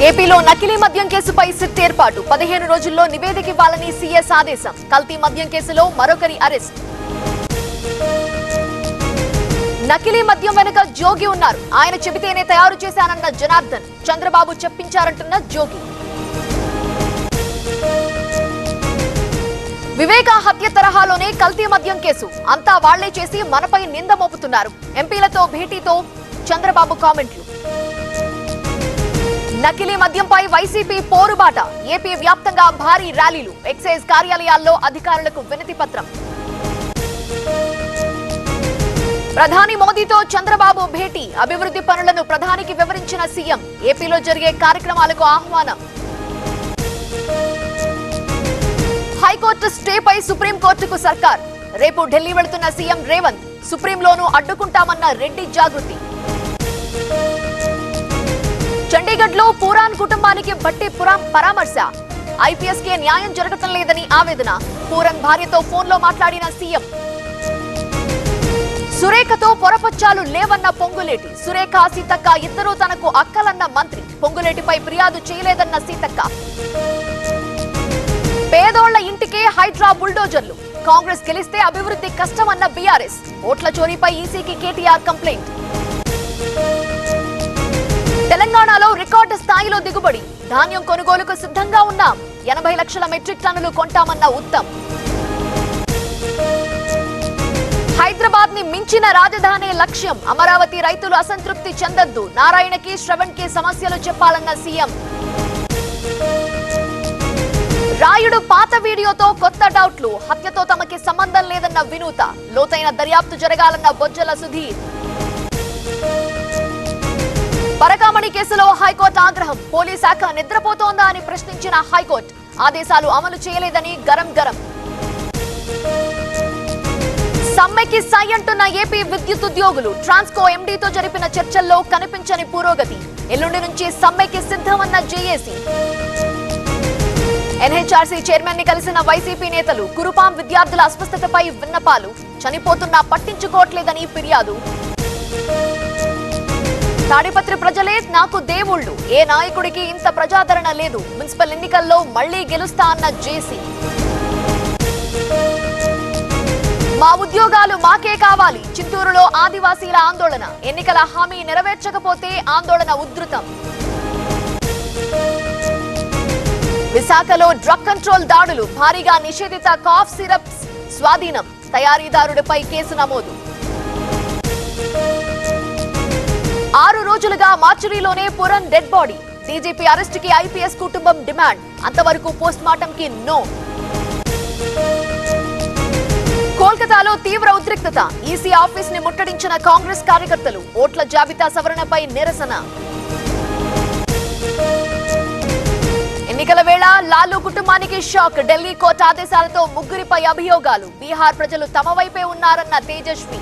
ఏపీలో నకిలీ మద్యం కేసుపై సిట్ ఏర్పాటు 15 రోజుల్లో నివేదిక ఇవ్వాలని సీఎస్ ఆదేశం. కల్తీ మద్యం కేసులో మరొకరి అరెస్ట్. నకిలీ మద్యం వెనుక జోగి ఉన్నారు. ఆయన చెబితేనే తయారు చేశానన్న జనార్దన్. చంద్రబాబు చెప్పించారంటున్న జోగి. వివేక హత్య తరహాలోనే కల్తీ మద్యం కేసు. అంతా వాళ్లే చేసి మనపై నింద మోపుతున్నారు. ఎంపీలతో భేటీతో చంద్రబాబు కామెంట్లు. నకిలీ మద్యంపై వైసీపీ పోరుబాట. ఏపీ వ్యాప్తంగా భారీ ర్యాలీలు. ఎక్సైజ్ కార్యాలయాల్లో అధికారులకు వినతి పత్రం. ప్రధాని మోదీతో చంద్రబాబు భేటీ. అభివృద్ధి పనులను ప్రధానికి వివరించిన సీఎం. ఏపీలో జరిగే కార్యక్రమాలకు ఆహ్వానం. హైకోర్టు స్టేపై సుప్రీంకోర్టుకు సర్కార్. రేపు ఢిల్లీ వెళుతున్న సీఎం రేవంత్. సుప్రీంలోనూ అడ్డుకుంటామన్న రెడ్డి జాగృతి. చండీగఢ్ లో పూరాన్ కుటుంబానికి బట్టి పరామర్శ. ఐపీఎస్ కే న్యాయం జరగటం లేదని ఆవేదన. పూరన్ భార్యతో ఫోన్లో మాట్లాడిన సీఎం. సురేఖతో పొరపచ్చాలు లేవన్న పొంగులేటి. సురేఖ సీతక్క ఇద్దరూ తనకు అక్కలన్న మంత్రి. పొంగులేటిపై ఫిర్యాదు చేయలేదన్న సీతక్క. పేదోళ్ల ఇంటికే హైడ్రా బుల్డోజర్లు. కాంగ్రెస్ గెలిస్తే అభివృద్ధి కష్టమన్న బీఆర్ఎస్. ఓట్ల చోరీపై ఈసీకి కేటీఆర్ కంప్లైంట్. తెలంగాణలో రికార్డు స్థాయిలో దిగుబడి. ధాన్యం కొనుగోలుకు సిద్ధంగా ఉన్నాం. 80 లక్షల మెట్రిక్ టన్నులు కొంటామన్న ఉత్తమ్. హైదరాబాద్ ని మించిన రాజధాని లక్ష్యం. అమరావతి రైతులు అసంతృప్తి చెందొద్దు. నారాయణకి శ్రవణ్ కి సమస్యలు చెప్పాలన్న సీఎం. రాయుడు పాత వీడియోతో కొత్త డౌట్లు. హత్యతో తమకి సంబంధం లేదన్న వినూత. లోతైన దర్యాప్తు జరగాలన్న బొజ్జల సుధీర్. పరకామణి కేసులో హైకోర్టు ఆగ్రహం. పోలీస్ శాఖ నిద్రపోతోందా అని ప్రశ్నించిన హైకోర్టు. ఆదేశాలు అమలు చేయలేదని గరం. సమ్మెకి సై అంటున్న ఏపీ విద్యుత్ ఉద్యోగులు. ట్రాన్స్కో ఎండీతో జరిపిన చర్చల్లో కనిపించని పురోగతి. ఎల్లుండి నుంచి సమ్మెకి సిద్ధమన్న జేఏసీ. ఎన్హెచ్ఆర్సీ చైర్మన్ ని కలిసిన వైసీపీ నేతలు. కురుపాం విద్యార్థుల అస్వస్థతపై విన్నపాలు. చనిపోతున్నా పట్టించుకోవట్లేదని ఫిర్యాదు. తాడిపత్రి ప్రజలే నాకు దేవుళ్లు. ఏ నాయకుడికి ఇంత ప్రజాదరణ లేదు. మున్సిపల్ ఎన్నికల్లో మళ్లీ గెలుస్తా అన్న జేసీ. మా ఉద్యోగాలు మాకే కావాలి. చిత్తూరులో ఆదివాసీల ఆందోళన. ఎన్నికల హామీ నెరవేర్చకపోతే ఆందోళన ఉధృతం. విశాఖలో డ్రగ్ కంట్రోల్ దాడులు. భారీగా నిషేధిత కాఫ్ సిరప్స్ స్వాధీనం. తయారీదారుడిపై కేసు నమోదు. 6 రోజులుగా మార్చురీలోనే Puran dead body. DGP arrest కి ఐపీఎస్ కుటుంబం డిమాండ్. అంతవరకు పోస్ట్ మార్టం కి నో. కోల్కతాలో తీవ్ర ఉద్రిక్తత. ఈసీ ఆఫీస్ ని ముట్టడించిన కాంగ్రెస్ కార్యకర్తలు. ఓట్ల జాబితా సవరణపై నిరసన. ఎన్నికల వేళ లాలూ కుటుంబానికి షాక్. ఢిల్లీ కోర్టు ఆదేశాలతో ముగ్గురిపై అభియోగాలు. బీహార్ ప్రజలు తమ వైపే ఉన్నారన్న తేజస్వి.